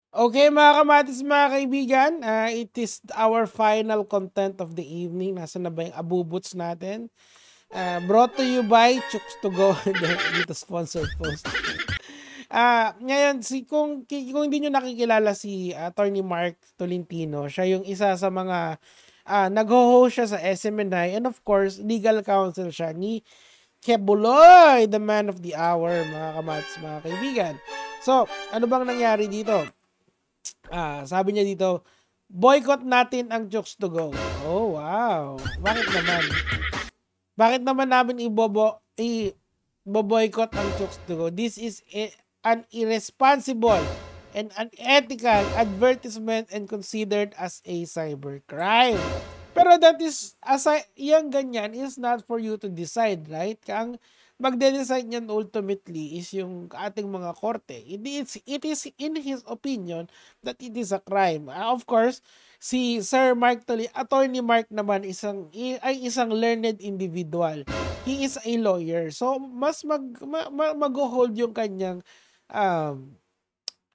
Okay, mga kamatis, mga kaibigan, it is our final content of the evening. Nasa na ba yung abubuts natin? Brought to you by Chooks to Go. Dito sponsored post. Ngayon, kung hindi nyo nakikilala si Attorney Mark Tolentino, siya yung isa sa mga nag-host siya sa SMNI, and of course, legal counsel siya ni Kebuloy, the man of the hour, mga kamatis, mga kaibigan. So, ano bang nangyari dito? Sabi niya dito, boycott natin ang Jokes to Go. Oh, wow. Bakit naman? Bakit naman namin i-boycott ang Jokes to Go? This is an irresponsible and unethical advertisement and considered as a cybercrime. Pero that is, yung ganyan is not for you to decide, right? Ang magde-decide niyan ultimately is yung ating mga korte. It is in his opinion that it is a crime. Of course, si Sir Mark Attorney Mark naman ay isang learned individual. He is a lawyer. So mas mag-hold yung kanyang um,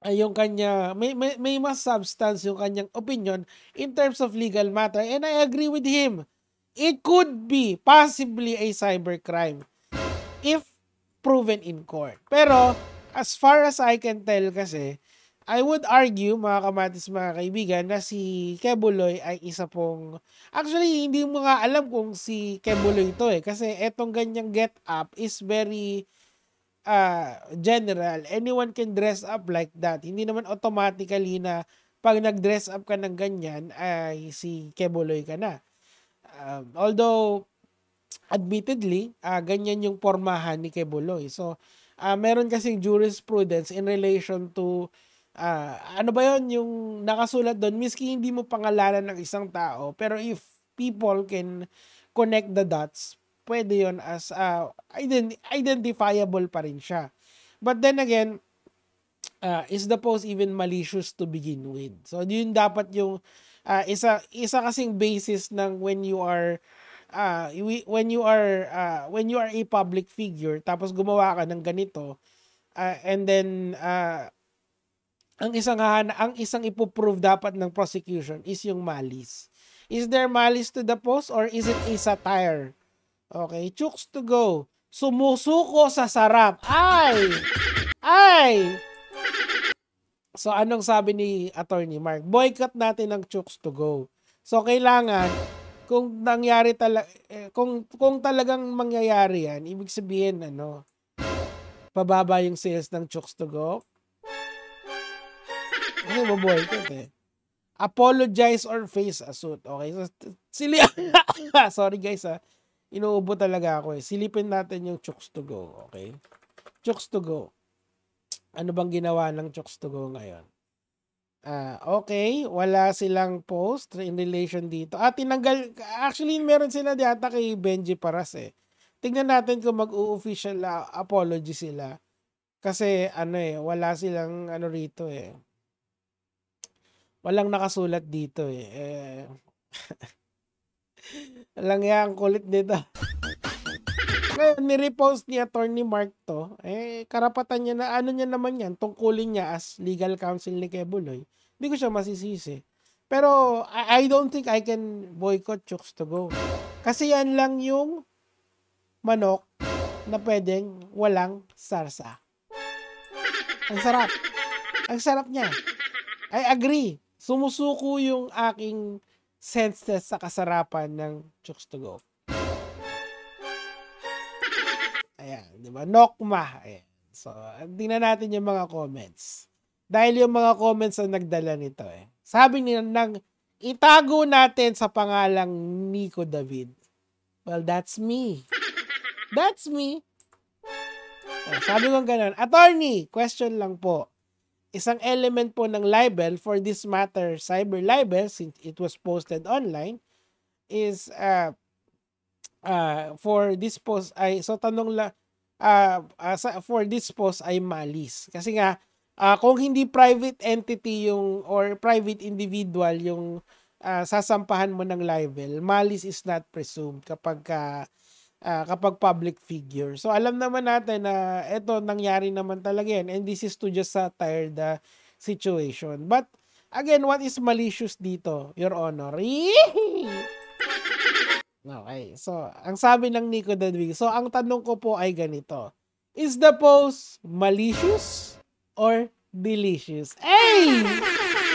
yung kanya may mas substance yung kanyang opinion in terms of legal matter, and I agree with him. It could be possibly a cybercrime if proven in court. Pero as far as I can tell kasi, I would argue, mga kamatis, mga kaibigan, na si Kebuloy ay isa pong... Actually, hindi mo nga alam kung si Kebuloy ito eh. Kasi etong ganyang get up is very general. Anyone can dress up like that. Hindi naman automatically na pag nag-dress up ka ng ganyan, ay si Kebuloy ka na. Although, admittedly, ganyan yung pormahan ni Kebuloy. So, meron kasing jurisprudence in relation to ano ba yon yung nakasulat doon, miski hindi mo pangalanan ng isang tao, pero if people can connect the dots, pwede yon as identifiable pa rin siya. But then again, is the post even malicious to begin with? So, yun dapat yung isa kasing basis ng when you are when you are a public figure tapos gumawa ka ng ganito, and then ang isang ipoprove dapat ng prosecution is yung malice. Is there malice to the post or is it a satire? Okay, Chooks to Go. Sumusuko sa sarap. Ay! So anong sabi ni Attorney Mark? Boycott natin ang Chooks to Go. So kailangan kung nangyari kung talagang mangyayari yan, ibig sabihin pababa yung sales ng Chooks to Go. Kasi maboycott eh. Apologize or face a suit. Okay? So, sorry guys inuubo talaga ako eh. Silipin natin yung Chooks to Go. Okay? Chooks to Go. Ano bang ginawa ng Chooks to Go ngayon? Okay, wala silang post in relation dito. Tinanggal, actually meron sila data kay Benji Paras eh. Tingnan natin kung mag-o-official apology sila. Kasi wala silang rito eh. Walang nakasulat dito eh. Walang yan, kulit dito. Ngayon, ni-repost ni Attorney Mark to, karapatan niya na niya naman yan, tungkulin niya as legal counsel ni Kebuloy. Hindi ko siya masisisi. Pero, I don't think I can boycott Chooks to Go. Kasi yan lang yung manok na pwedeng walang sarsa. Ang sarap. Ang sarap niya. I agree. Sumusuko yung aking senses sa kasarapan ng Chooks to Go. Ayan, di ba? Nokma. Ayan. So, tingnan natin yung mga comments. Dahil yung mga comments ang nagdala nito eh. Sabi nila itago natin sa pangalang Nico David. Well, that's me. That's me. So, sabi ko ganun. Attorney, question lang po. Isang element po ng libel for this matter, cyber libel, since it was posted online, is for this post ay so tanong la for this post ay malice kasi nga kung hindi private entity yung or private individual yung sasampahan mo ng libel, malice is not presumed kapag public figure. So alam naman natin na ito nangyari naman talaga yan, and this is to just satire the situation. But, again, what is malicious dito, Your Honor? Okay, so, ang sabi ng Nico Dadwig, so, ang tanong ko po ay ganito. Is the post malicious or delicious? Hey!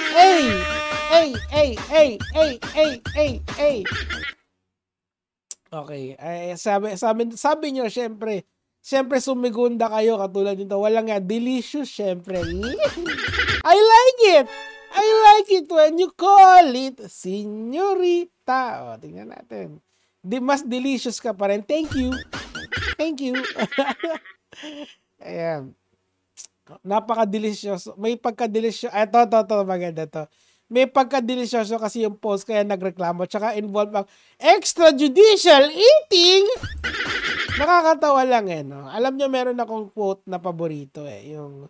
Hey! Hey! Hey! Hey! Hey! Hey! Hey! Hey! Okay, ay, sabi nyo, syempre sumigunda kayo katulad nito. Walang nga, delicious, syempre. I like it! I like it when you call it Señorita. O, tingnan natin. Mas delicious ka pa rin. Thank you. Thank you. Ayan. Napaka-delicioso. May pagka-delicioso. Ito, maganda to. May pagka-delicioso kasi yung post kaya nagreklamo. Tsaka involved ang extrajudicial eating. Nakakatawa lang no. Alam nyo, meron akong quote na paborito yung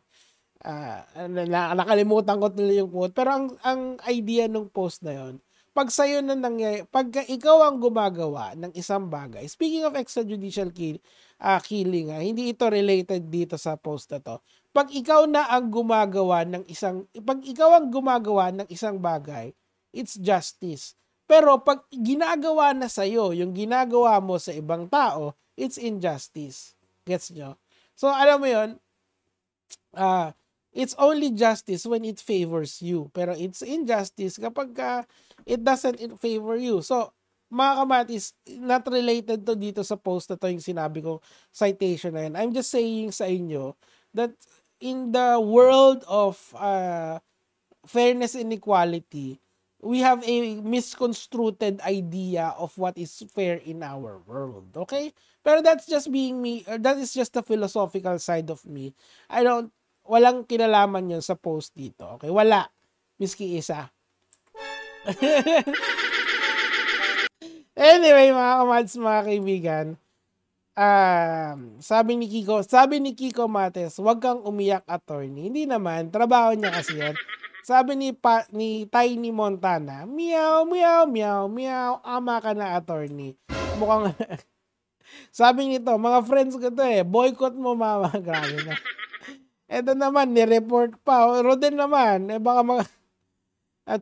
nakalimutan ko tuloy yung quote. Pero ang idea ng post na yon, pag sa'yo na nangyayari, pag ikaw ang gumagawa ng isang bagay, speaking of extrajudicial killing, hindi ito related dito sa post na to. Pag ikaw ang gumagawa ng isang bagay, it's justice. Pero pag ginagawa na sa'yo, yung ginagawa mo sa ibang tao, it's injustice. Gets nyo? So, alam mo yun, it's only justice when it favors you. Pero it's injustice kapag it doesn't favor you. So, mga kamatis, not related to dito sa post na to yung sinabi ko citation na yun. I'm just saying sa inyo that in the world of fairness and equality, we have a misconstrued idea of what is fair in our world. Okay? Pero that's just being me, or that is just the philosophical side of me. Walang kinalaman yun sa post dito. Okay? Wala. Miski isa. Anyway, mga kamads, mga kaibigan, sabi ni Kiko Mates, wag kang umiyak, attorney. Hindi naman, trabaho niya kasi yan. Sabi ni Tiny Montana, meow, meow, meow, meow, ama ka na, attorney. Mukhang, sabi nito, mga friends ko to boycott mo, mama. Grabe na. Eto naman, ni-report pa. Roden naman, baka mga,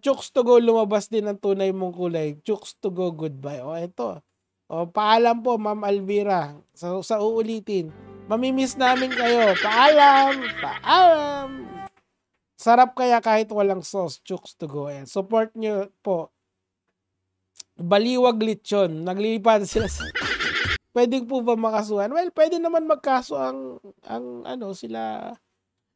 chooks to go, lumabas din ang tunay mong kulay. Chooks to go, goodbye. O, eto. O, paalam po, Ma'am Alvira. Sa uulitin. Mamimiss namin kayo. Paalam! Paalam! Sarap kaya kahit walang sauce. Chooks to go. Ayan. Support nyo po. Baliwag lechon. Naglilipad sila sa... Pwedeng po ba makasuhan? Well, pwede naman magkaso sila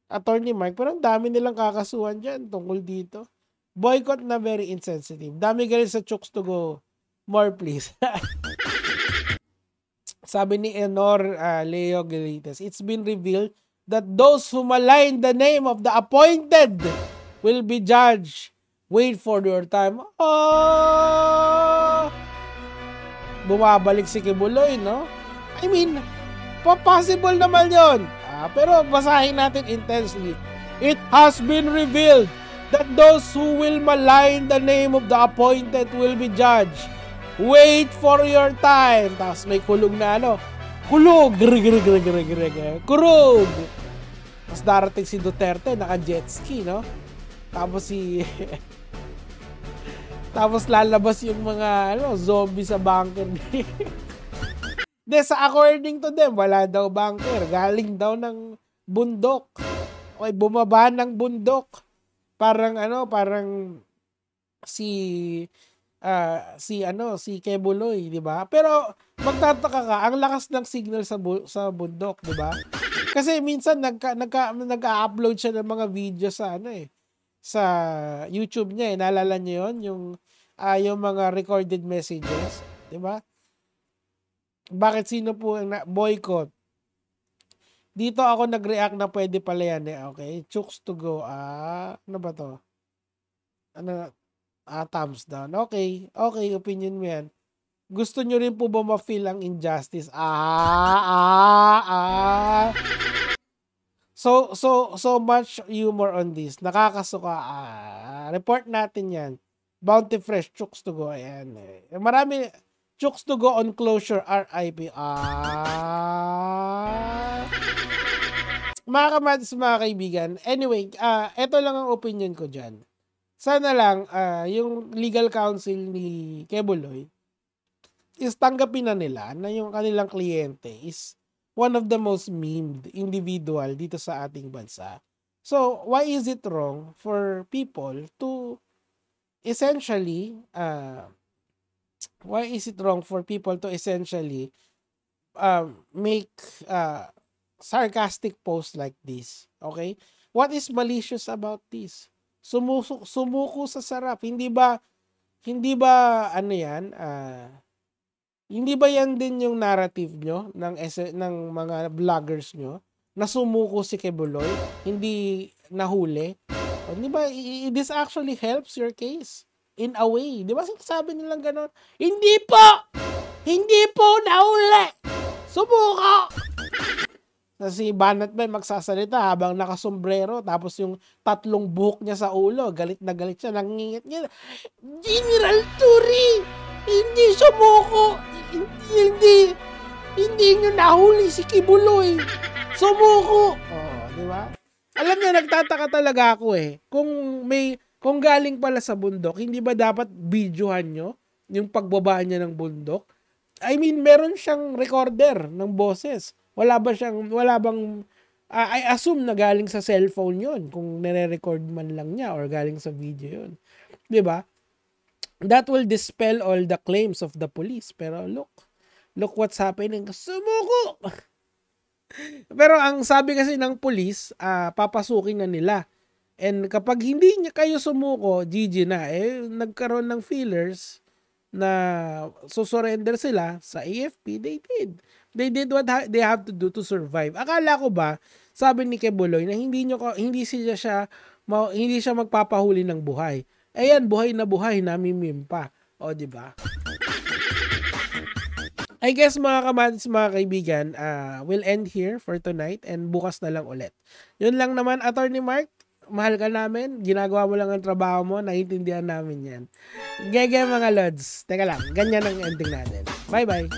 Attorney Mark. Pero ang dami nilang kakasuhan dyan tungkol dito. Boycott na very insensitive. Dami galing sa chooks to go. More please. Sabi ni Enor Leo Galitas, it's been revealed that those who malign the name of the appointed will be judged. Wait for your time. Bumabalik si Kibuloy, no? I mean, possible naman yon. Pero basahin natin intensely. It has been revealed that those who will malign the name of the appointed will be judged. Wait for your time. Tapos may kulog na kulog. Kurog. Tapos darating si Duterte, naka-jet ski, no? Tapos tapos lalabas yung mga zombie sa bunker. According to them, wala daw bunker. Galing daw ng bundok. Okay, bumaba ng bundok. Parang si Kebuloy, di ba? Pero magtataka ka, ang lakas ng signal sa bundok, di ba? Kasi minsan nag-upload siya ng mga video sa sa YouTube niya Naalala niyo 'yon, yung mga recorded messages, di ba? Bakit sino po ang boycott? Dito ako nag-react na pwede pala yan Okay, chooks to go. Ano ba to? Thumbs down. Okay, opinion mo yan. Gusto nyo rin po ba ma-feel ang injustice? So much humor on this. Nakakasuka. Report natin yan. Bounty Fresh, chooks to go. Ayan. Marami, chooks to go on closure, RIP. mga kamatis, mga kaibigan, anyway, eto lang ang opinion ko dyan. Sana lang, yung legal counsel ni Quebuloy is tanggapin na nila na yung kanilang kliyente is one of the most memed individual dito sa ating bansa. So, why is it wrong for people to essentially, make sarcastic posts like this? Okay? What is malicious about this? Sumuko sa sarap. Hindi ba yan, hindi ba yan din yung narrative nyo ng mga vloggers nyo? Na sumuko si Quebuloy, hindi nahuli. O, di ba, this actually helps your case in a way. Di ba sinasabi nilang gano'n? Hindi po nahuli! Sumuko! Si Banat ba magsasalita habang nakasombrero tapos yung tatlong buhok niya sa ulo, galit na galit siya, nangingit niya. General Turi! Hindi sumuko! Hindi nyo nahuli si Quebuloy! Sumuko! Oh, di ba? Alam niyo, nagtataka talaga ako kung galing pala sa bundok, hindi ba dapat videohan nyo yung pagbaba niya ng bundok? I mean, meron siyang recorder ng boses. Wala bang, I assume na galing sa cellphone yon kung nire-record man lang niya or galing sa video yon. 'Di ba? That will dispel all the claims of the police. Pero look what's happening. Sumuko! Pero ang sabi kasi ng police, papasukin na nila. And kapag hindi niya kayo sumuko, GG na. Nagkaroon ng feelers na surrender sila sa AFP. They did what they have to do to survive. Akala ko ba, sabi ni Quebuloy na hindi siya magpapahuli ng buhay. Ayan, buhay na buhay, namimim pa. O, di ba? I guess mga kamatis, mga kaibigan, we'll end here for tonight and bukas na lang ulit. Yun lang naman, Attorney Mark. Mahal ka namin, ginagawa mo lang ang trabaho mo, naiintindihan namin yan. Gege mga lods. Teka lang, ganyan ang ending natin. Bye-bye.